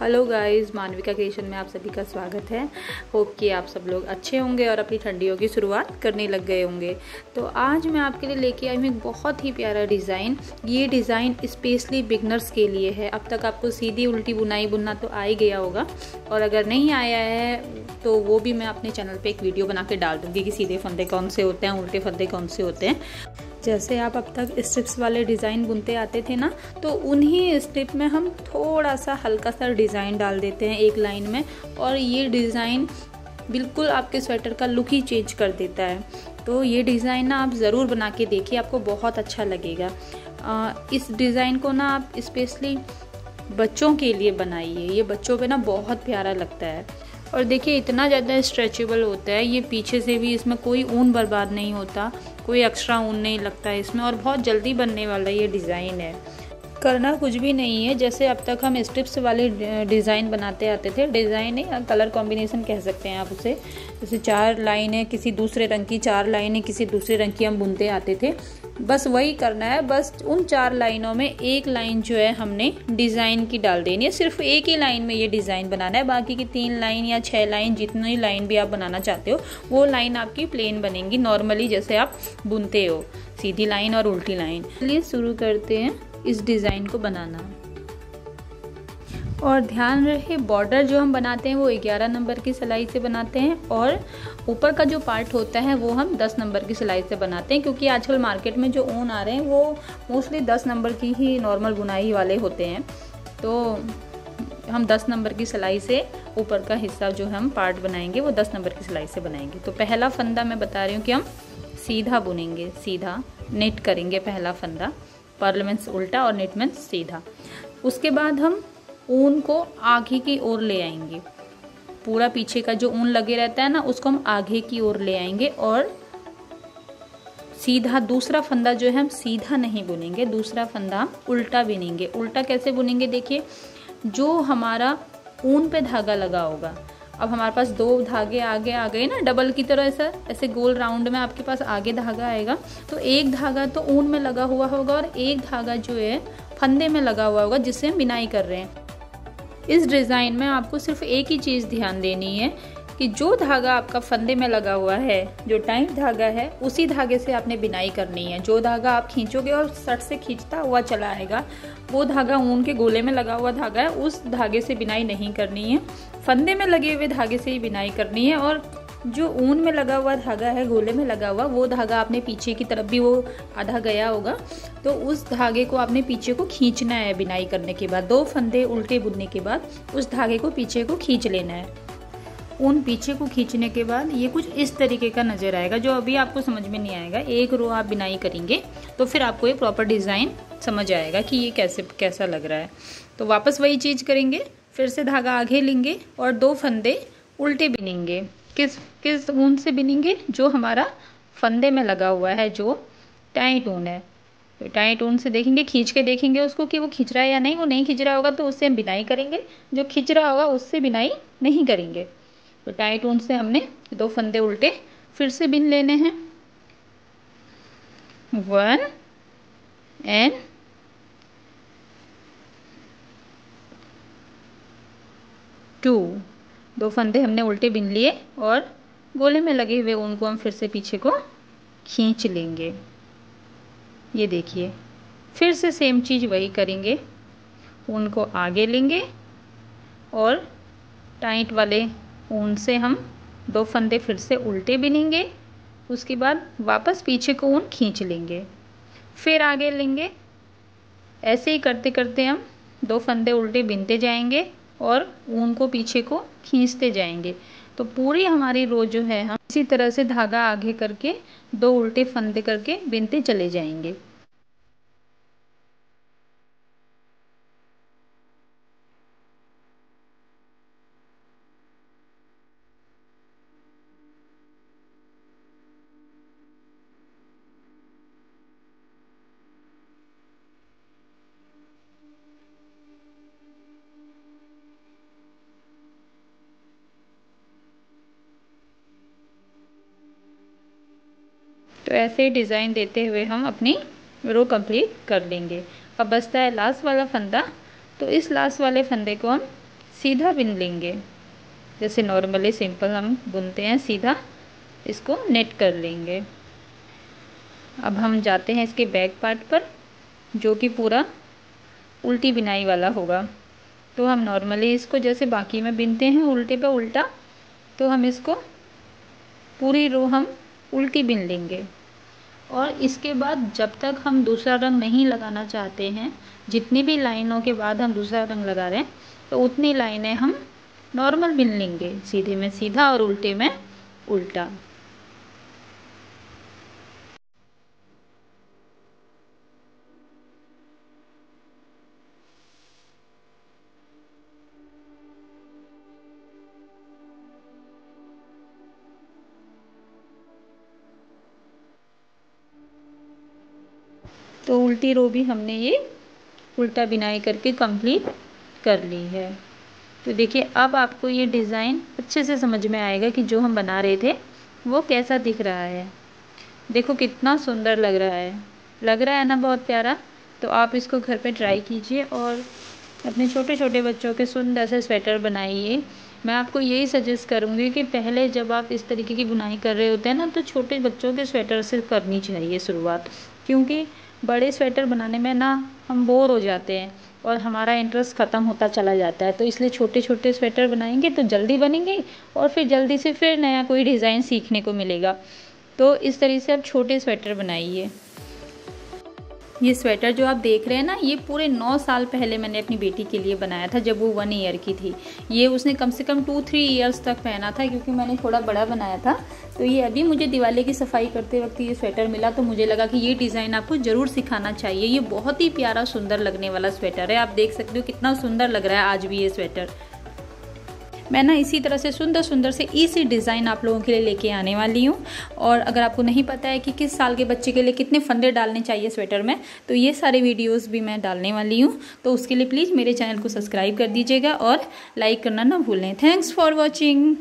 Hello guys, मानविका creation में आप सभी का स्वागत है। होप कि आप सब लोग अच्छे होंगे और अपनी ठंडियों की शुरुआत करने लग गए होंगे। तो आज मैं आपके लिए लेके आई हूँ एक बहुत ही प्यारा डिज़ाइन। ये डिज़ाइन स्पेशली बिगनर्स के लिए है। अब तक आपको सीधी उल्टी बुनाई बुनना तो आ ही गया होगा, और अगर नहीं आया है तो वो भी मैं अपने चैनल पर एक वीडियो बना के डाल दूँगी कि सीधे फंदे कौन से होते हैं, उल्टे फंदे कौन से होते हैं। जैसे आप अब तक स्ट्रिप्स वाले डिज़ाइन बुनते आते थे ना, तो उन्हीं स्ट्रिप में हम थोड़ा सा हल्का सा डिज़ाइन डाल देते हैं एक लाइन में, और ये डिज़ाइन बिल्कुल आपके स्वेटर का लुक ही चेंज कर देता है। तो ये डिज़ाइन ना आप ज़रूर बना के देखिए, आपको बहुत अच्छा लगेगा। इस डिज़ाइन को ना आप स्पेशली बच्चों के लिए बनाइए, ये बच्चों पे ना बहुत प्यारा लगता है। और देखिए इतना ज़्यादा स्ट्रेचेबल होता है, ये पीछे से भी इसमें कोई ऊन बर्बाद नहीं होता, कोई एक्स्ट्रा ऊन नहीं लगता है इसमें, और बहुत जल्दी बनने वाला ये डिज़ाइन है। करना कुछ भी नहीं है, जैसे अब तक हम स्ट्रिप्स वाले डिज़ाइन बनाते आते थे, डिज़ाइन नहीं कलर कॉम्बिनेशन कह सकते हैं आप उसे। जैसे 4 लाइनें किसी दूसरे रंग की, 4 लाइनें किसी दूसरे रंग की हम बुनते आते थे, बस वही करना है। बस उन 4 लाइनों में एक लाइन जो है हमने डिज़ाइन की डाल देनी है। सिर्फ एक ही लाइन में ये डिज़ाइन बनाना है, बाकी की 3 लाइन या 6 लाइन, जितनी लाइन भी आप बनाना चाहते हो वो लाइन आपकी प्लेन बनेंगी, नॉर्मली जैसे आप बुनते हो, सीधी लाइन और उल्टी लाइन। चलिए शुरू करते हैं इस डिज़ाइन को बनाना। और ध्यान रहे, बॉर्डर जो हम बनाते हैं वो 11 नंबर की सिलाई से बनाते हैं, और ऊपर का जो पार्ट होता है वो हम 10 नंबर की सिलाई से बनाते हैं, क्योंकि आजकल मार्केट में जो ऊन आ रहे हैं वो मोस्टली 10 नंबर की ही नॉर्मल बुनाई वाले होते हैं। तो हम 10 नंबर की सिलाई से ऊपर का हिस्सा जो हम पार्ट बनाएंगे वो 10 नंबर की सिलाई से बनाएंगे। तो पहला फंदा मैं बता रही हूँ कि हम सीधा बुनेंगे, सीधा नेट करेंगे पहला फंदा। पर्ल मीन्स उल्टा और नेट मीन्स सीधा। उसके बाद हम ऊन को आगे की ओर ले आएंगे, पूरा पीछे का जो ऊन लगे रहता है ना उसको हम आगे की ओर ले आएंगे, और सीधा दूसरा फंदा जो है हम सीधा नहीं बुनेंगे, दूसरा फंदा हम उल्टा बुनेंगे। उल्टा कैसे बुनेंगे, देखिए जो हमारा ऊन पे धागा लगा होगा, अब हमारे पास 2 धागे आगे आ गए ना, डबल की तरह ऐसे गोल राउंड में आपके पास आगे धागा आएगा, तो एक धागा तो ऊन में लगा हुआ होगा और एक धागा जो है फंदे में लगा हुआ होगा जिससे हम बिनाई कर रहे हैं। इस डिज़ाइन में आपको सिर्फ एक ही चीज़ ध्यान देनी है कि जो धागा आपका फंदे में लगा हुआ है, जो टाइट धागा है, उसी धागे से आपने बिनाई करनी है। जो धागा आप खींचोगे और सट से खींचता हुआ चला आएगा, वो धागा ऊन के गोले में लगा हुआ धागा है, उस धागे से बिनाई नहीं करनी है, फंदे में लगे हुए धागे से ही बिनाई करनी है। और जो ऊन में लगा हुआ धागा है, गोले में लगा हुआ, वो धागा आपने पीछे की तरफ भी वो आधा गया होगा, तो उस धागे को आपने पीछे को खींचना है। बिनाई करने के बाद 2 फंदे उल्टे बुनने के बाद उस धागे को पीछे को खींच लेना है। ऊन पीछे को खींचने के बाद ये कुछ इस तरीके का नज़र आएगा, जो अभी आपको समझ में नहीं आएगा। एक रो आप बिनाई करेंगे तो फिर आपको ये प्रॉपर डिज़ाइन समझ आएगा कि ये कैसा लग रहा है। तो वापस वही चीज़ करेंगे, फिर से धागा आगे लेंगे और 2 फंदे उल्टे बिनेंगे। किस ऊन से बिनेंगे, जो हमारा फंदे में लगा हुआ है, जो टाइट ऊन है। तो टाइट ऊन से देखेंगे, खींच के देखेंगे उसको कि वो खींच रहा है या नहीं। वो नहीं खींच रहा होगा तो उससे हम बिनाई करेंगे, जो खींच रहा होगा उससे बिनाई नहीं करेंगे। तो टाइट ऊन से हमने 2 फंदे उल्टे फिर से बिन लेने हैं, 1 and 2। 2 फंदे हमने उल्टे बिन लिए और गोले में लगे हुए ऊन को हम फिर से पीछे को खींच लेंगे। ये देखिए, फिर से सेम चीज़ वही करेंगे, ऊन को आगे लेंगे और टाइट वाले ऊन से हम 2 फंदे फिर से उल्टे बिनेंगे। उसके बाद वापस पीछे को ऊन खींच लेंगे, फिर आगे लेंगे। ऐसे ही करते करते हम 2 फंदे उल्टे बिनते जाएंगे और ऊन को पीछे को खींचते जाएंगे। तो पूरी हमारी रो जो है हम इसी तरह से धागा आगे करके 2 उल्टे फंदे करके बिनते चले जाएंगे। तो ऐसे डिज़ाइन देते हुए हम अपनी रो कंप्लीट कर लेंगे। अब बचता है लास्ट वाला फंदा, तो इस लास्ट वाले फंदे को हम सीधा बिन लेंगे, जैसे नॉर्मली सिंपल हम बुनते हैं सीधा, इसको नेट कर लेंगे। अब हम जाते हैं इसके बैक पार्ट पर, जो कि पूरा उल्टी बिनाई वाला होगा। तो हम नॉर्मली इसको जैसे बाकी में बिनते हैं उल्टे पे उल्टा, तो हम इसको पूरी रो हम उल्टी बिन लेंगे। और इसके बाद जब तक हम दूसरा रंग नहीं लगाना चाहते हैं, जितनी भी लाइनों के बाद हम दूसरा रंग लगा रहे हैं, तो उतनी लाइनें हम नॉर्मल बिन लेंगे, सीधे में सीधा और उल्टे में उल्टा। तो उल्टी रो भी हमने ये उल्टा बिनाई करके कंप्लीट कर ली है। तो देखिए अब आपको ये डिज़ाइन अच्छे से समझ में आएगा कि जो हम बना रहे थे वो कैसा दिख रहा है। देखो कितना सुंदर लग रहा है ना, बहुत प्यारा। तो आप इसको घर पे ट्राई कीजिए और अपने छोटे छोटे बच्चों के सुंदर से स्वेटर बनाइए। मैं आपको यही सजेस्ट करूँगी कि पहले जब आप इस तरीके की बुनाई कर रहे होते हैं ना, तो छोटे बच्चों के स्वेटर से करनी चाहिए शुरुआत, क्योंकि बड़े स्वेटर बनाने में ना हम बोर हो जाते हैं और हमारा इंटरेस्ट ख़त्म होता चला जाता है। तो इसलिए छोटे छोटे स्वेटर बनाएंगे तो जल्दी बनेंगे और फिर जल्दी से फिर नया कोई डिज़ाइन सीखने को मिलेगा। तो इस तरीके से आप छोटे स्वेटर बनाइए। ये स्वेटर जो आप देख रहे हैं ना, ये पूरे 9 साल पहले मैंने अपनी बेटी के लिए बनाया था, जब वो 1 ईयर की थी। ये उसने कम से कम 2-3 ईयर्स तक पहना था, क्योंकि मैंने थोड़ा बड़ा बनाया था। तो ये अभी मुझे दिवाली की सफाई करते वक्त ये स्वेटर मिला, तो मुझे लगा कि ये डिज़ाइन आपको ज़रूर सिखाना चाहिए। ये बहुत ही प्यारा सुंदर लगने वाला स्वेटर है। आप देख सकते हो कितना सुंदर लग रहा है आज भी ये स्वेटर। मैं ना इसी तरह से सुंदर सुंदर से इसी डिज़ाइन आप लोगों के लिए लेके आने वाली हूँ। और अगर आपको नहीं पता है कि किस साल के बच्चे के लिए कितने फंदे डालने चाहिए स्वेटर में, तो ये सारे वीडियोस भी मैं डालने वाली हूँ। तो उसके लिए प्लीज़ मेरे चैनल को सब्सक्राइब कर दीजिएगा और लाइक करना ना भूलें। Thanks for watching.